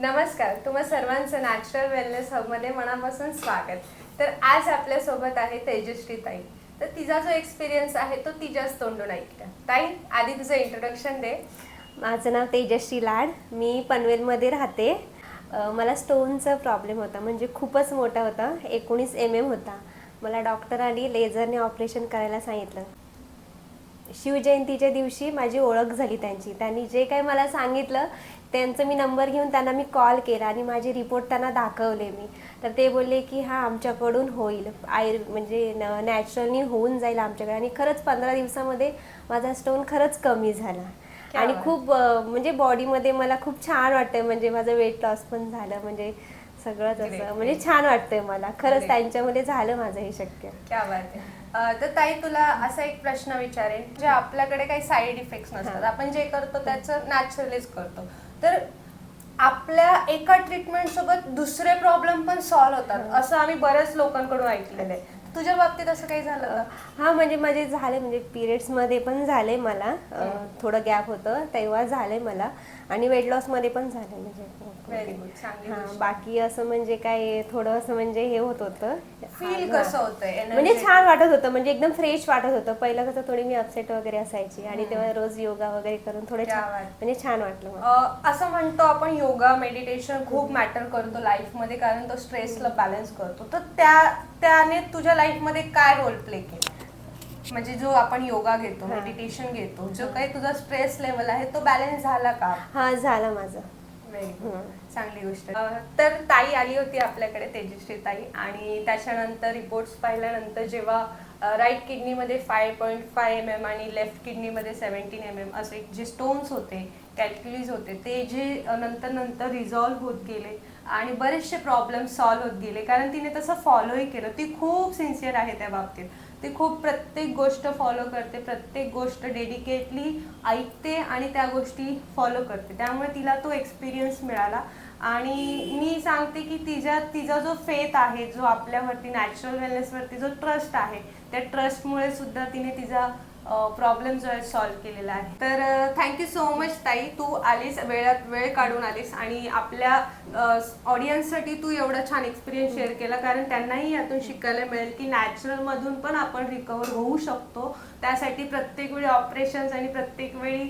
नमस्कार, तुम्हा सर्वांचं नॅचरल वेलनेस हबमध्ये मनापासून स्वागत. तर आज आपल्यासोबत आहे तेजश्री ताई. तर तिचा जो एक्सपिरियन्स आहे तो तिच्याच तोंडून ऐकूया. ताई, आधी तुझं इंट्रोडक्शन दे. माझं नाव तेजश्री लाड. मी पनवेलमध्ये राहते. मला स्टोनचा प्रॉब्लेम होता, म्हणजे खूपच मोठा होता. 19 mm होता. मला डॉक्टरांनी लेझरने ऑपरेशन करायला सांगितलं. शिवजयंतीच्या दिवशी माझी ओळख झाली त्यांची. त्यांनी जे काही मला सांगितलं त्यांचं मी नंबर घेऊन त्यांना मी कॉल केला आणि माझे रिपोर्ट त्यांना दाखवले मी. तर ते बोलले की हां, आमच्याकडून होईल, म्हणजे नॅचरली होऊन जाईल आमच्याकडे. आणि खरंच 15 दिवसामध्ये माझा स्टोन खरंच कमी झाला. आणि खूप म्हणजे बॉडीमध्ये मला खूप छान वाटतंय. म्हणजे माझं वेट लॉस पण झालं. म्हणजे सगळंच असं म्हणजे छान वाटतंय मला. खरंच त्यांच्यामध्ये झालं माझं हे शक्य. क्या बात आहे. तर ताई, तुला असा एक प्रश्न विचारेन, जे आपल्याकडे काही साईड इफेक्ट्स नसतात, आपण जे करतो त्याचं नॅचरलीच करतो. तर आपल्या एका ट्रीटमेंट सोबत दुसरे प्रॉब्लेम पण सॉल्व्ह होतात, असं आम्ही बऱ्याच लोकांकडून ऐकलेलं आहे. तुझ्या बाबतीत असं काही झालं का? हां, म्हणजे माझे झाले, म्हणजे पिरियड्समध्ये पण झाले मला. थोडं गॅप होतं तेव्हा झाले मला. आणि वेट लॉसमध्ये पण झाले. म्हणजे व्हेरी गुड, चांगली गोष्ट. बाकी असं म्हणजे काय थोडं असं म्हणजे हे होत होतं. फील कसं होतंय? म्हणजे छान वाटत होतं. म्हणजे एकदम फ्रेश वाटत होतं. पहिलं कसं थोडी मी अपसेट वगैरे असायची आणि तेव्हा रोज योगा वगैरे करून थोडं म्हणजे छान वाटलं मला. असं म्हणतो आपण, योगा मेडिटेशन खूप मॅटर करतो लाईफ मध्ये, कारण तो स्ट्रेसला बॅलन्स करतो. तर त्याने तुझ्या लाईफ मध्ये काय रोल प्ले केला? म्हणजे जो आपण योगा घेतो, मेडिटेशन घेतो, जो काही तुझा स्ट्रेस लेवल आहे तो बॅलन्स झाला का? हा, झाला माझा. चांगली गोष्ट. तर ताई आली होती आपल्याकडे, तेजश्री ताई, आणि त्याच्यानंतर रिपोर्ट्स पाहिल्यानंतर जेव्हा राईट किडनीमध्ये 5.5 mm आणि लेफ्ट किडनीमध्ये 17 mm असे जे स्टोन्स होते, कॅल्क्युलीज होते, ते जे नंतर रिझॉल्व्ह होत गेले आणि बरेचसे प्रॉब्लेम सॉल्व्ह होत गेले, कारण तिने तसं फॉलोही केलं. ती खूप सिन्सिअर आहे त्या बाबतीत. ती खूप प्रत्येक गोष्ट फॉलो करते, प्रत्येक गोष्ट डेडिकेटली ऐकते आणि त्या गोष्टी फॉलो करते. त्यामुळे तिला तो एक्सपिरियन्स मिळाला. आणि मी सांगते की तिचा जो फेथ आहे, जो आपल्यावरती नॅचरल वेलनेसवरती जो ट्रस्ट आहे, त्या ट्रस्टमुळे सुद्धा तिने तिचा प्रॉब्लेम जो आहे सॉल्व्ह केलेला आहे. तर थँक्यू सो मच ताई, तू आलीस, वेळ काढून आलीस आणि आपल्या ऑडियन्ससाठी तू एवढा छान एक्सपिरियन्स शेअर केला, कारण त्यांनाही यातून शिकायला मिळेल की नॅचरलमधून पण आपण रिकवर होऊ शकतो. त्यासाठी प्रत्येक वेळी ऑपरेशन्स आणि प्रत्येक वेळी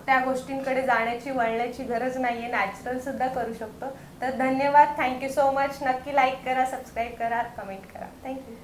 त्या गोष्टींकडे जाण्याची, वळण्याची गरज नाही आहे. नॅचरल सुद्धा करू शकतो. तर धन्यवाद, थँक्यू सो मच. नक्की लाईक करा, सबस्क्राईब करा, कमेंट करा. थँक्यू.